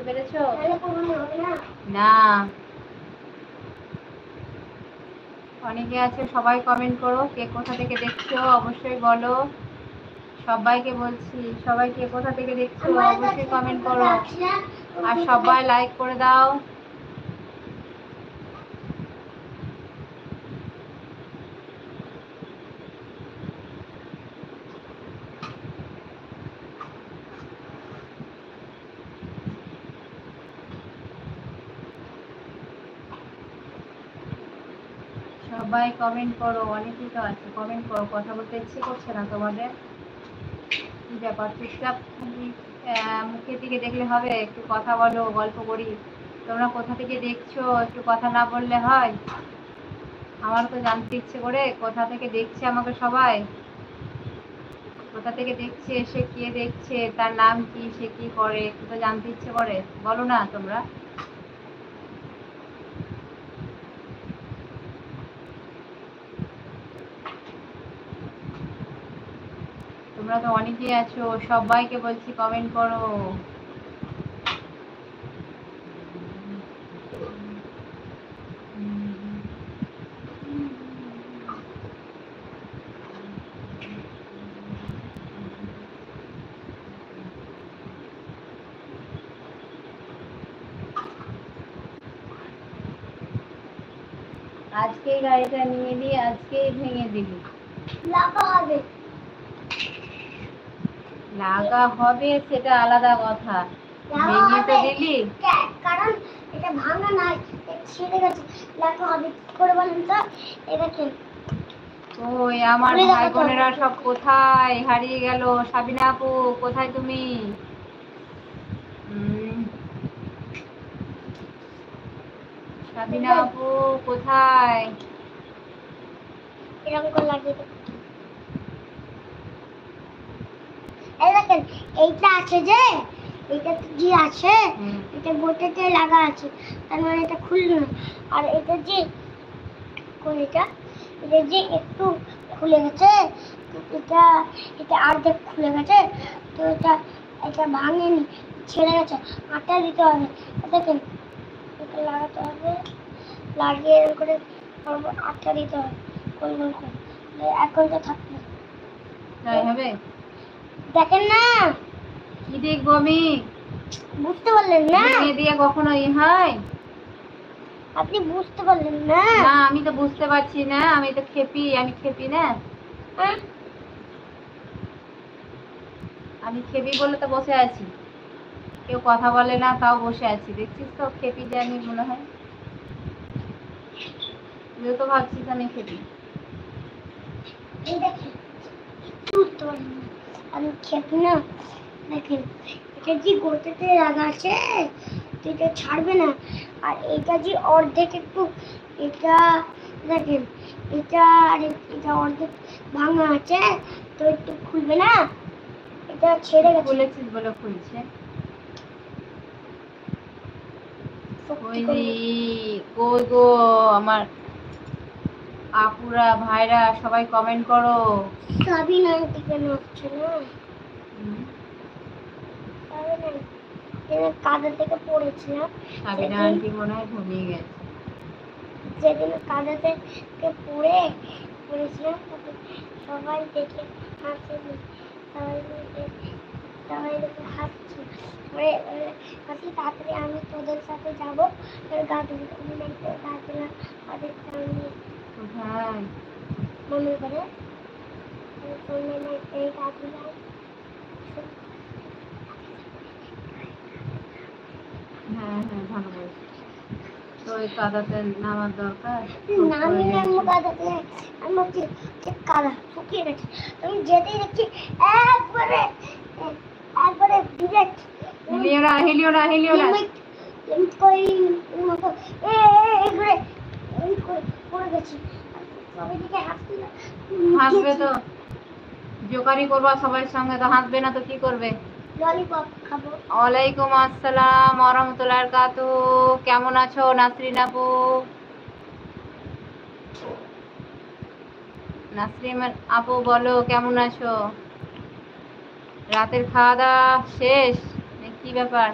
পেরেছো? না, অনেকে আছে, সবাই কমেন্ট করো, কে কোথা থেকে দেখছো অবশ্যই বলো। সবাইকে বলছি, সবাই কে কোথা থেকে দেখছো অবশ্যই কমেন্ট করো, আর সবাই লাইক করে দাও। সবাই কমেন্ট করো, অনেকেই তো আছে, কমেন্ট করো। কথা বলতে ইচ্ছে করছে না তোমাদের? কি ব্যাপার, চুপচাপ মুখের দিকে দেখলে হবে? একটু কথা বলো, গল্প করি। তোমরা কোথা থেকে দেখছো একটু কথা না বললে হয়? আমার তো জানতে ইচ্ছে করে কোথা থেকে দেখছে আমাকে সবাই, কোথা থেকে দেখছে, সে কে দেখছে, তার নাম কি, সে কি করে, একটু তো জানতে ইচ্ছে করে। বলো না তোমরা? তোমরা তো অনেকেই আছো, সবাইকে বলছি কমেন্ট করো। আজকেই গাড়িটা নিয়ে দিয়ে আজকেই ভেঙে দিবি। লাগা হবে, লাগা হবে সেটা আলাদা কথা, ভেঙে তো দিলি। কারণ এটা ভাঙা নাই, ছিঁড়ে গেছে, লাগা হবে কি করে বলেন তো? এটা কি? ওই আমার ভাই বোনেরা সব কোথায় হারিয়ে গেল? সাবিনা আপু কোথায় তুমি? সাবিনা আপু কোথায়? এরকম করে লাগিয়ে দেব। এই দেখেন, এইটা আছে যে, এটা যে আছে, এটা গোটাতে লাগা আছে, তার মানে এটা খুললো না। আর এটা যে কোন এটা যে একটু খুলে গেছে, এটা এটা অর্ধেক খুলে গেছে, তো এটা এটা ভাঙেনি, ছেড়ে গেছে, আটা দিতে হবে। দেখেন, এটা লাগাতে হবে, লাগিয়ে এরকম করে আটা দিতে হবে গোল গোল করে, এখন তো থাকবে। তাই হবে? দেখেন না, কি দেখবো আমি? বুঝতে পারলেন না? দিয়ে কখনো হয়? আপনি বুঝতে পারলেন না? না, আমি তো বুঝতে পারছি না, আমি তো খেপি, আমি খেপি না। আমি খেপি বলে তো বসে আছি, কেউ কথা বলে না তাও বসে আছি, দেখছিস তো খেপি যে আমি, মনে হয় তুইও তো ভাবছিস আমি খেপি। আমি খেপি না, দেখেন এটা যে গোটাতে লাগা আছে, এটা ছাড়বে না। আর এটা যে অর্ধেক একটু, এটা দেখেন, এটা আর এটা অর্ধেক ভাঙা আছে, তো একটু খুলবে না, এটা ছেড়ে গেছে। খুলেছিস বলে খুলছে। ওই কই গো আমার আপুরা ভাইরা, সবাই কমেন্ট করো। সাবিনা আন্টি কেন হচ্ছে না? কাদা থেকে পড়েছিলাম, সাবিনা আন্টি মনে হয় ঘুমিয়ে গেছে। যেদিন কাদা থেকে পড়েছিলাম, সবাই দেখে হাসছিল, সবাই দেখে হাসছি, হাসি। তাড়াতাড়ি আমি তোদের সাথে যাবো, গা ধুবো, গা ধুলাম, ওদের সামনে কোথায় মনে করে এই গা ধুলাম। হ্যাঁ হ্যাঁ, ভালো বলছি। তো ওই কাদাতে নামার দরকার? নামি নামবো কাদাতে, আমার ঠিক কাদা শুকিয়ে গেছে, আমি যেতেই দেখছি একবারে একবারে ডিরেক্ট। হিলিও না, হিলিও না, হিলিও না, লিমিট কই মতো এই করে পড়ে গেছি। সবাই দিকে হাসছিল, হাসবে তো, জোকারি করবা সবার সঙ্গে, তো হাসবে না তো কি করবে? ললিপপ খাবো। ওয়ালাইকুম আসসালাম ওয়া রাহমাতুল্লাহি ওয়া বারাকাতুহু। কেমন আছো নাসরিন আপু? নাসরিন আপু বলো কেমন আছো? রাতের খাওয়া দাওয়া শেষ? কি ব্যাপার?